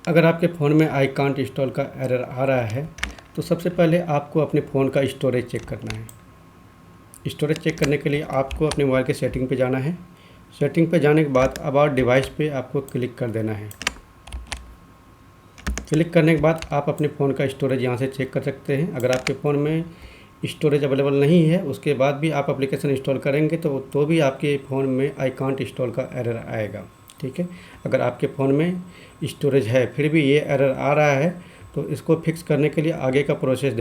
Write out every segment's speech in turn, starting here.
अगर आपके फ़ोन में आई कांट इंस्टॉल का एरर आ रहा है तो सबसे पहले आपको अपने फ़ोन का स्टोरेज चेक करना है। स्टोरेज चेक करने के लिए आपको अपने मोबाइल के सेटिंग पे जाना है। सेटिंग पे जाने के बाद अबाउट डिवाइस पे आपको क्लिक कर देना है। क्लिक करने के बाद आप अपने फ़ोन का स्टोरेज यहाँ से चेक कर सकते हैं। अगर आपके फ़ोन में स्टोरेज अवेलेबल नहीं है, उसके बाद भी आप एप्लीकेशन इंस्टॉल करेंगे तो भी आपके फ़ोन में आई कांट इंस्टॉल का एरर आएगा। ठीक है, अगर आपके फ़ोन में स्टोरेज है फिर भी ये एरर आ रहा है तो इसको फिक्स करने के लिए आगे का प्रोसेस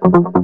Thank you.